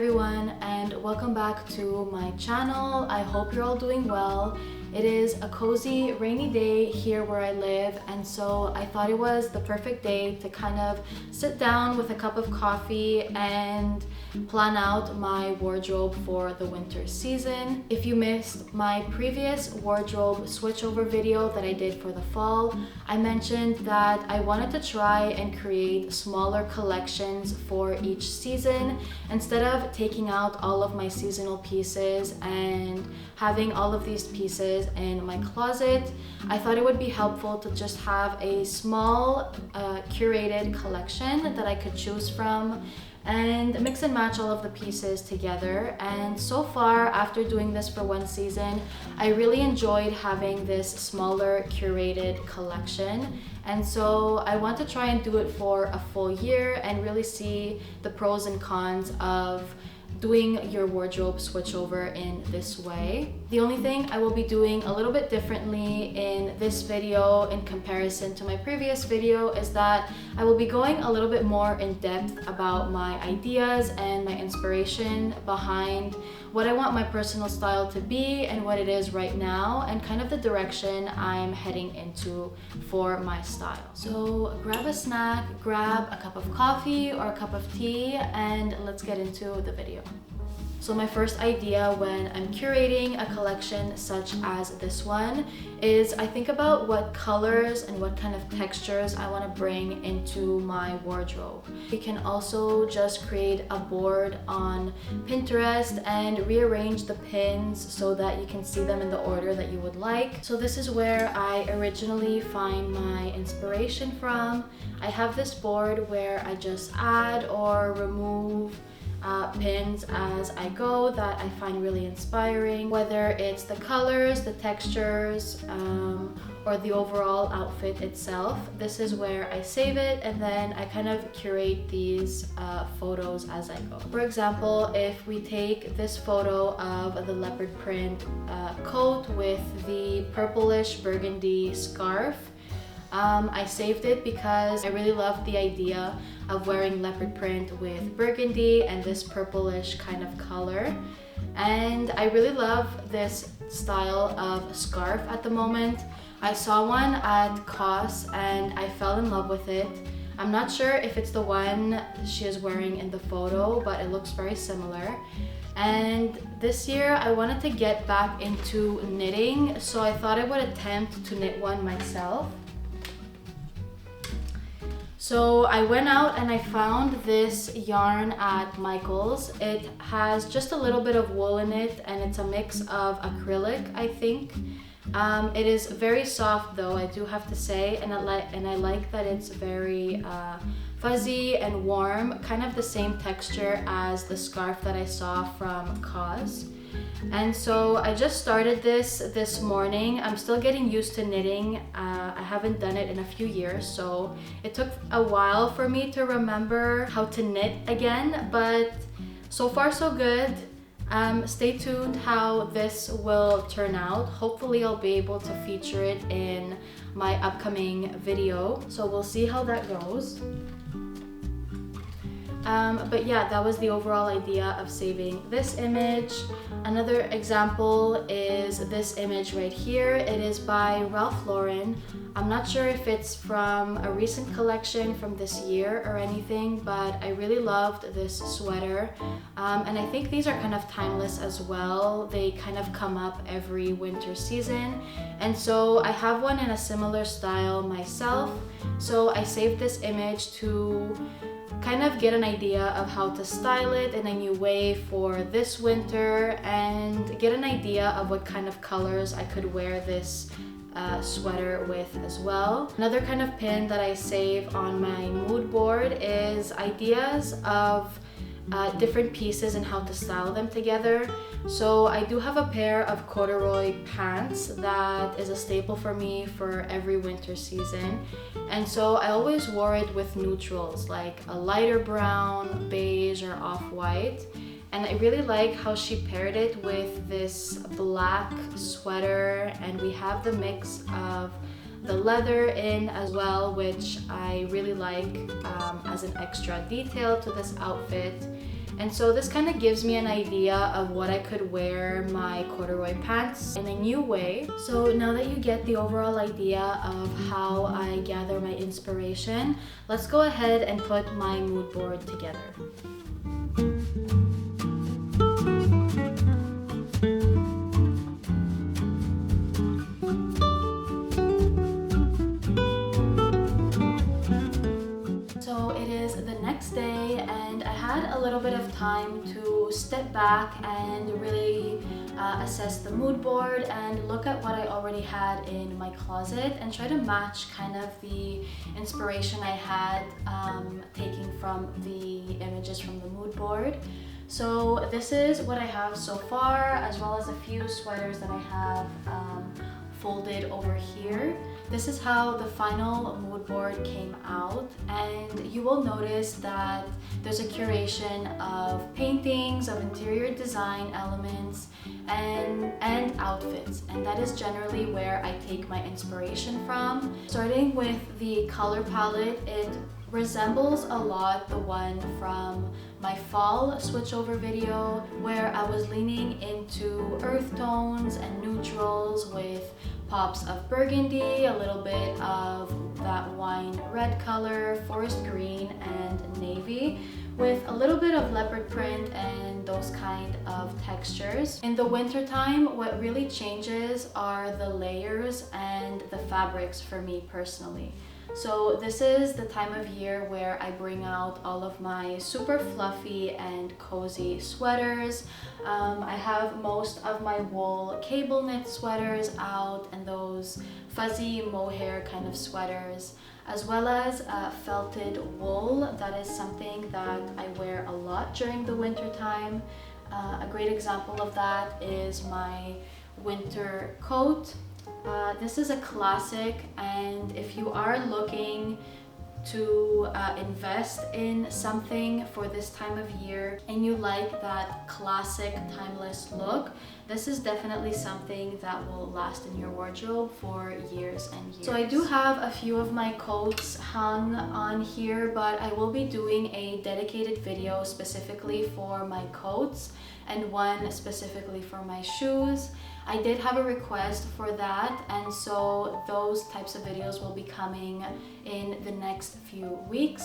everyone, and welcome back to my channel. I hope you're all doing well. It is a cozy rainy day here where I live, and so I thought it was the perfect day to kind of sit down with a cup of coffee and plan out my wardrobe for the winter season. If you missed my previous wardrobe switchover video that I did for the fall, I mentioned that I wanted to try and create smaller collections for each season instead of taking out all of my seasonal pieces and having all of these pieces in my closet. I thought it would be helpful to just have a small curated collection that I could choose from and mix and match all of the pieces together. And so far, after doing this for one season, I really enjoyed having this smaller curated collection. And so I want to try and do it for a full year and really see the pros and cons of doing your wardrobe switchover in this way. The only thing I will be doing a little bit differently in this video in comparison to my previous video is that I will be going a little bit more in depth about my ideas and my inspiration behind what I want my personal style to be and what it is right now, and kind of the direction I'm heading into for my style. So grab a snack, grab a cup of coffee or a cup of tea, and let's get into the video. So my first idea when I'm curating a collection such as this one is I think about what colors and what kind of textures I want to bring into my wardrobe. You can also just create a board on Pinterest and rearrange the pins so that you can see them in the order that you would like. So this is where I originally find my inspiration from. I have this board where I just add or remove pins as I go that I find really inspiring, whether it's the colors, the textures, or the overall outfit itself. This is where I save it, and then I kind of curate these photos as I go. For example, if we take this photo of the leopard print coat with the purplish burgundy scarf, I saved it because I really love the idea of wearing leopard print with burgundy and this purplish kind of color. And I really love this style of scarf at the moment. I saw one at COS and I fell in love with it. I'm not sure if it's the one she is wearing in the photo, but it looks very similar. And this year I wanted to get back into knitting, so I thought I would attempt to knit one myself. So I went out and I found this yarn at Michael's. It has just a little bit of wool in it and it's a mix of acrylic, I think. It is very soft though, I do have to say, and I like that it's very fuzzy and warm, kind of the same texture as the scarf that I saw from COS. And so I just started this morning. I'm still getting used to knitting. I haven't done it in a few years, so it took a while for me to remember how to knit again, but so far so good. Stay tuned how this will turn out. Hopefully I'll be able to feature it in my upcoming video, so we'll see how that goes. But yeah, that was the overall idea of saving this image. Another example is this image right here. It is by Ralph Lauren. I'm not sure if it's from a recent collection from this year or anything, but I really loved this sweater. And I think these are kind of timeless as well. They kind of come up every winter season. And so I have one in a similar style myself. So I saved this image to kind of get an idea of how to style it in a new way for this winter and get an idea of what kind of colors I could wear this sweater with as well. Another kind of pin that I save on my mood board is ideas of different pieces and how to style them together. So I do have a pair of corduroy pants that is a staple for me for every winter season, and so I always wore it with neutrals like a lighter brown, beige, or off-white. And I really like how she paired it with this black sweater, and we have the mix of the leather in as well, which I really like as an extra detail to this outfit. And so this kind of gives me an idea of what I could wear my corduroy pants in a new way. So now that you get the overall idea of how I gather my inspiration, let's go ahead and put my mood board together. So it is the next day and I had a little bit of time to step back and really assess the mood board and look at what I already had in my closet and try to match kind of the inspiration I had taking from the images from the mood board. So this is what I have so far, as well as a few sweaters that I have folded over here. This is how the final mood board came out, and you will notice that there's a curation of paintings, of interior design elements, and outfits, and that is generally where I take my inspiration from. Starting with the color palette, it resembles a lot the one from my fall switchover video, where I was leaning into earth tones and neutrals with pops of burgundy, a little bit of that wine red color, forest green, and navy, with a little bit of leopard print and those kind of textures. In the winter time, what really changes are the layers and the fabrics for me personally. So this is the time of year where I bring out all of my super fluffy and cozy sweaters. I have most of my wool cable knit sweaters out and those fuzzy mohair kind of sweaters, as well as felted wool. That is something that I wear a lot during the winter time. A great example of that is my winter coat. This is a classic, and if you are looking to invest in something for this time of year and you like that classic timeless look, this is definitely something that will last in your wardrobe for years and years. So I do have a few of my coats hung on here, but I will be doing a dedicated video specifically for my coats and one specifically for my shoes. I did have a request for that, and so those types of videos will be coming in the next few weeks.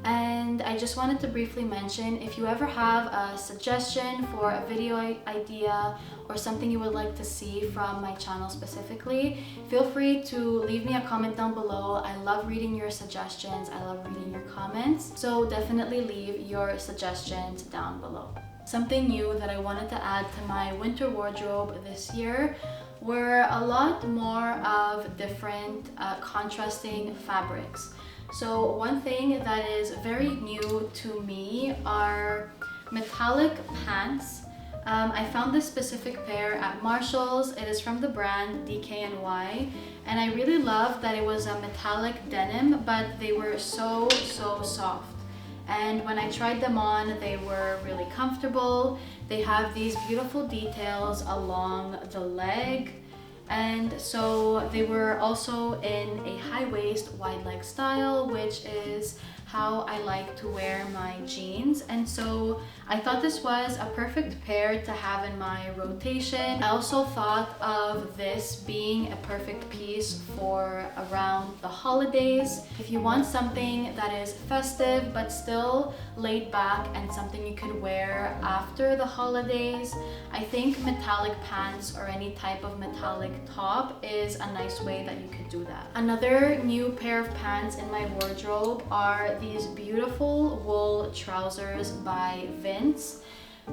And I just wanted to briefly mention, if you ever have a suggestion for a video idea or something you would like to see from my channel specifically, feel free to leave me a comment down below. I love reading your suggestions, I love reading your comments, so definitely leave your suggestions down below. Something new that I wanted to add to my winter wardrobe this year were a lot more of different contrasting fabrics. So one thing that is very new to me are metallic pants. I found this specific pair at Marshall's. It is from the brand DKNY, and I really loved that it was a metallic denim, but they were so soft. And when I tried them on, they were really comfortable. They have these beautiful details along the leg. And so they were also in a high waist, wide leg style, which is how I like to wear my jeans. And so I thought this was a perfect pair to have in my rotation. I also thought of this being a perfect piece for around the holidays. If you want something that is festive but still laid back and something you could wear after the holidays, I think metallic pants or any type of metallic top is a nice way that you could do that. Another new pair of pants in my wardrobe are these beautiful wool trousers by Vince.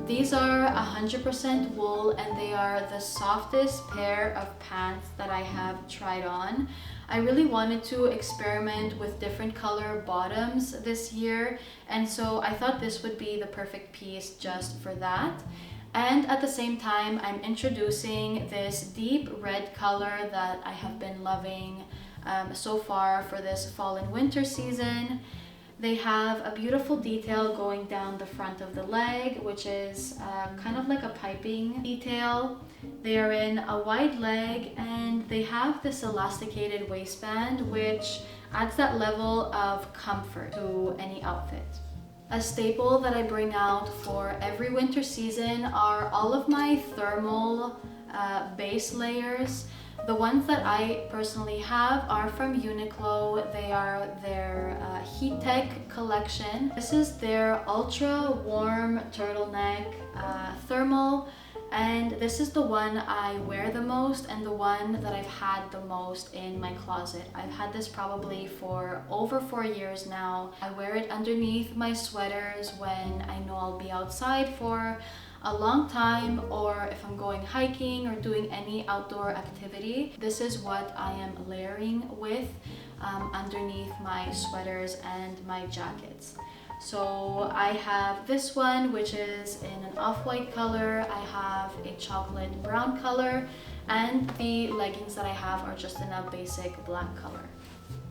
These are 100% wool and they are the softest pair of pants that I have tried on. I really wanted to experiment with different color bottoms this year, and so I thought this would be the perfect piece just for that. And at the same time, I'm introducing this deep red color that I have been loving so far for this fall and winter season. They have a beautiful detail going down the front of the leg, which is kind of like a piping detail. They are in a wide leg and they have this elasticated waistband, which adds that level of comfort to any outfit. A staple that I bring out for every winter season are all of my thermal base layers. The ones that I personally have are from Uniqlo. They are their Heat Tech collection. This is their ultra warm turtleneck thermal, and this is the one I wear the most and the one that I've had the most in my closet. I've had this probably for over 4 years now. I wear it underneath my sweaters when I know I'll be outside for a long time, or if I'm going hiking or doing any outdoor activity. This is what I am layering with underneath my sweaters and my jackets. So I have this one, which is in an off-white color. I have a chocolate brown color, and the leggings that I have are just in a basic black color.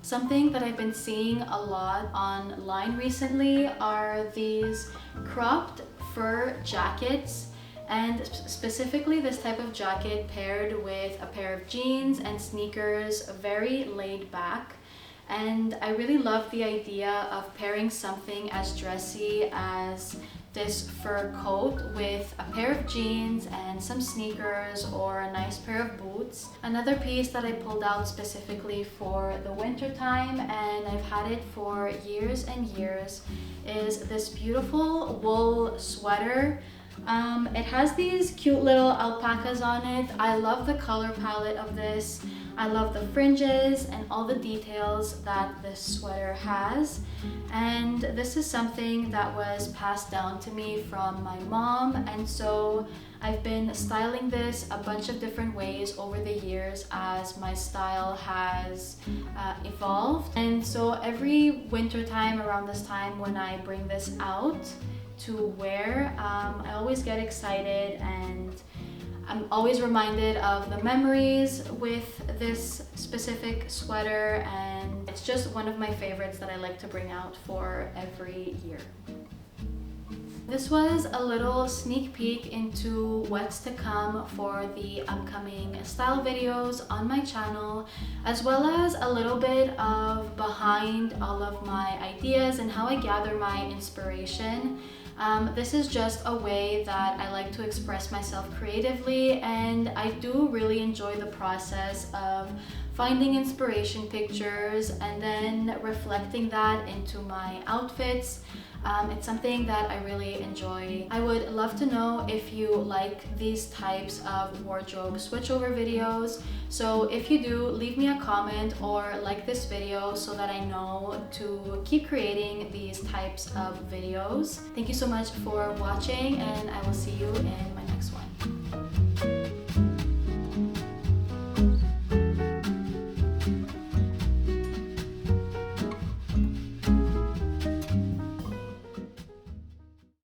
Something that I've been seeing a lot online recently are these cropped fur jackets, and specifically this type of jacket paired with a pair of jeans and sneakers, very laid back. And I really love the idea of pairing something as dressy as this fur coat with a pair of jeans and some sneakers or a nice pair of boots. Another piece that I pulled out specifically for the winter time, and I've had it for years and years, is this beautiful wool sweater. It has these cute little alpacas on it. I love the color palette of this. I love the fringes and all the details that this sweater has. And this is something that was passed down to me from my mom, and so I've been styling this a bunch of different ways over the years as my style has evolved. And so every winter time around this time when I bring this out to wear, I always get excited, and I'm always reminded of the memories with this specific sweater, and it's just one of my favorites that I like to bring out for every year. This was a little sneak peek into what's to come for the upcoming style videos on my channel, as well as a little bit of behind all of my ideas and how I gather my inspiration. This is just a way that I like to express myself creatively, and I do really enjoy the process of finding inspiration pictures and then reflecting that into my outfits. It's something that I really enjoy. I would love to know if you like these types of wardrobe switchover videos. So if you do, leave me a comment or like this video so that I know to keep creating these types of videos. Thank you so much for watching, and I will see you in